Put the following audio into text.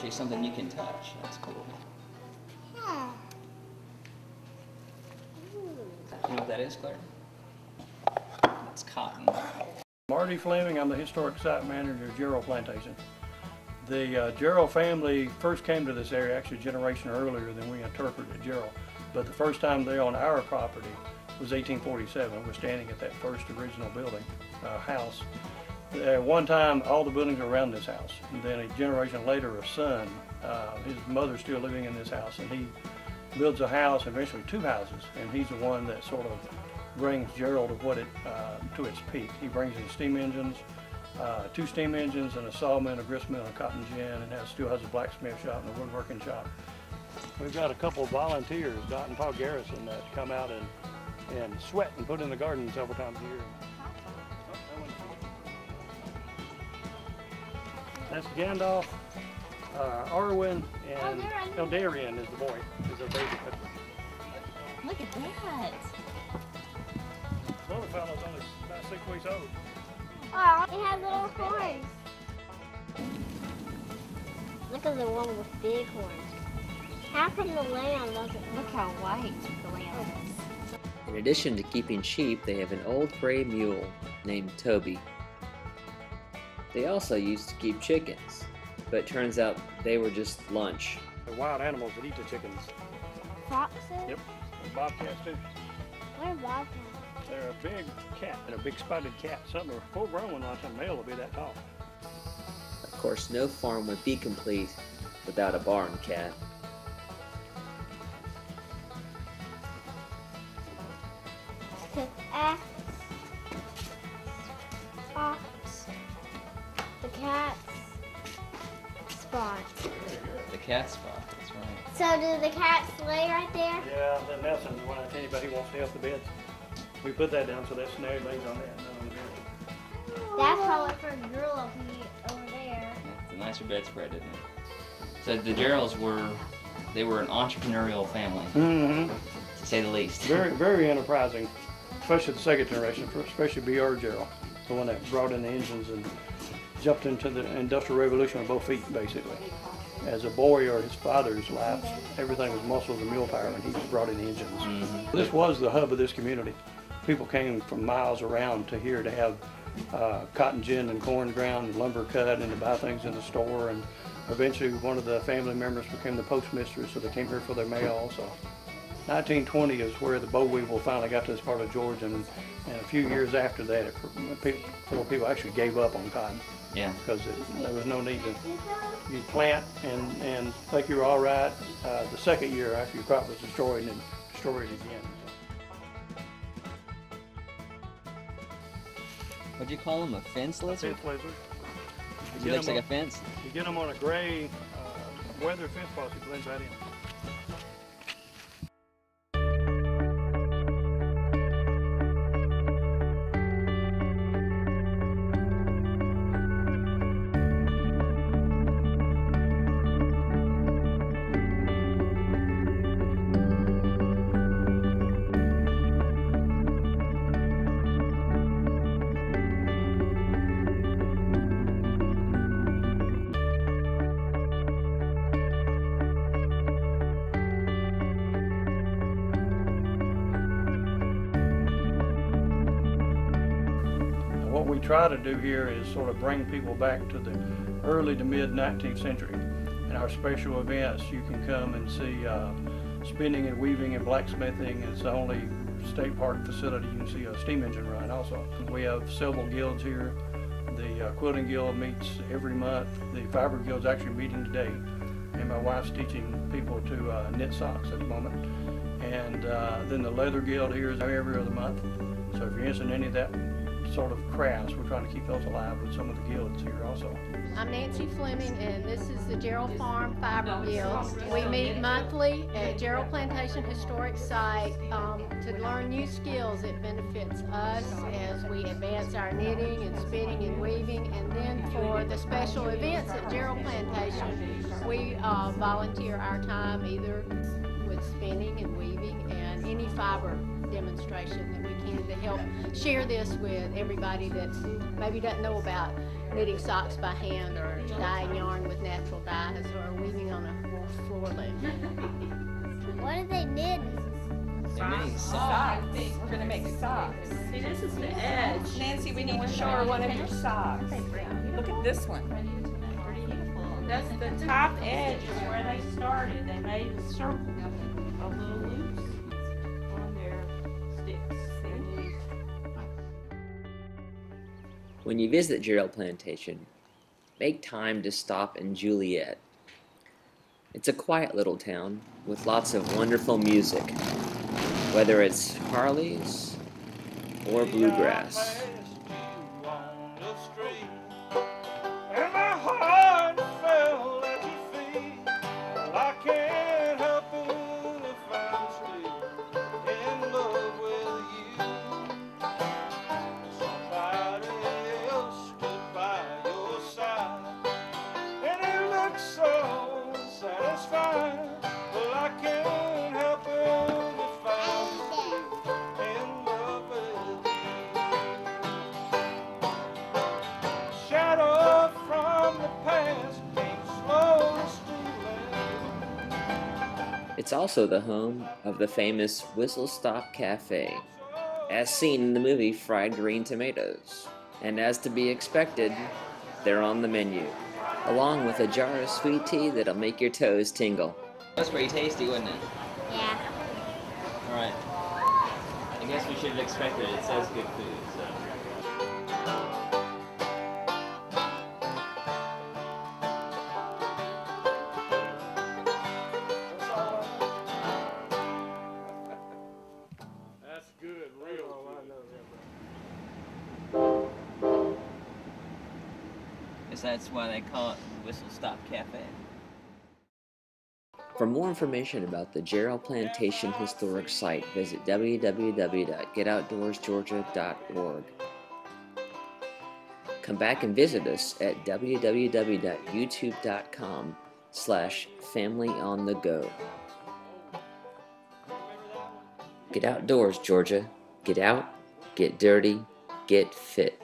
actually something you can touch. That's cool. Yeah. You know what that is, Claire? That's cotton. Marty Fleming, I'm the historic site manager of Jarrell Plantation. The Jarrell family first came to this area actually a generation earlier than we interpreted Jarrell. But the first time they on our property was 1847. We're standing at that first original building, house. At one time, all the buildings were around this house. And then a generation later, a son, his mother's still living in this house, and he builds a house, eventually two houses, and he's the one that sort of brings Jarrell to what to its peak. He brings in steam engines, two steam engines, and a sawmill, a grist mill, and a cotton gin, and still has a blacksmith shop and a woodworking shop. We've got a couple of volunteers, Dot and Paul Garrison, that come out and sweat and put in the garden several times a year. That's Gandalf, Arwen, and Eldarian is the boy, is a baby. Look at that. The other fellow's only about 6 weeks old. Oh, he has little horns. Look at the one with big horns. How come the lamb doesn't? Look how white the lamb is. In addition to keeping sheep, they have an old gray mule named Toby. They also used to keep chickens, but it turns out they were just lunch. They're wild animals that eat the chickens. Foxes? Yep, and bobcats too. What are bobcats? They're a big cat and a big spotted cat. Something a full-grown one, like a male, will be that tall. Of course, no farm would be complete without a barn cat. Fox. The cat's spot. The cat spot, that's right. So do the cats lay right there? Yeah, the nesting is when anybody wants to help the beds. We put that down so that snare lays on that, not on the bed. That's probably for a girl over there. Yeah, it's a nicer bedspread, isn't it? So the Jarrells were an entrepreneurial family, to say the least. Very, very enterprising, especially the second generation, especially B.R. Jarrell, the one that brought in the engines and jumped into the Industrial Revolution on both feet, basically. As a boy or his father's life, everything was muscles and mule power, and he just brought in the engines. This was the hub of this community. People came from miles around to here to have cotton gin and corn ground and lumber cut and to buy things in the store. And eventually one of the family members became the postmistress, so they came here for their mail also. 1920 is where the boll weevil finally got to this part of Georgia, and a few years after that, before people actually gave up on cotton. Yeah. Because there was no need to. You plant and think you're all right. The second year after your crop was destroyed, and destroyed again. What'd you call him? A fence lizard? Fence lizard. He looks like a fence? You get them on a gray weather fence post, it blends right in. What we try to do here is sort of bring people back to the early to mid 19th century. In our special events, you can come and see spinning and weaving and blacksmithing. It's the only state park facility you can see a steam engine run also. We have several guilds here. The Quilting Guild meets every month. The Fiber Guild's actually meeting today. And my wife's teaching people to knit socks at the moment. And then the Leather Guild here is every other month. So if you're interested in any of that sort of crafts, we're trying to keep those alive with some of the guilds here also. I'm Nancy Fleming, and this is the Jarrell Farm Fiber Guild. We meet monthly at Jarrell Plantation Historic Site to learn new skills that benefits us as we advance our knitting and spinning and weaving. And then for the special events at Jarrell Plantation, we volunteer our time either with spinning and weaving and any fiber demonstration that we can to help share this with everybody that maybe doesn't know about knitting socks by hand or dyeing yarn with natural dyes or weaving on a wool floor loom. What are they knitting? They're knitting Socks. We're going to make socks. See, this is the edge. Nancy, we need to show her one of your socks. Look at this one. That's the top edge is where they started. They made a circle of little loops on their sticks. When you visit Jarrell Plantation, make time to stop in Julliet. It's a quiet little town with lots of wonderful music, whether it's Harley's or bluegrass. And my heart fell at your feet. Well, I can't help it if I'm still in love with you. Somebody else stood by your side, and it looks so satisfying. Well, I can't help it if I'm still in love with you. Shadow from the past came slowly stealing. It's also the home of the famous Whistle Stop Cafe, as seen in the movie Fried Green Tomatoes. And as to be expected, they're on the menu, along with a jar of sweet tea that'll make your toes tingle. That's pretty tasty, wasn't it? Yeah. Alright. I guess we should have expected it. It says good food, so. That's good, real good. Guess that's why they call it Whistle Stop Cafe. For more information about the Jarrell Plantation Historic Site, visit www.getoutdoorsgeorgia.org. Come back and visit us at www.youtube.com/familyonthego. Get outdoors, Georgia. Get out, get dirty, get fit.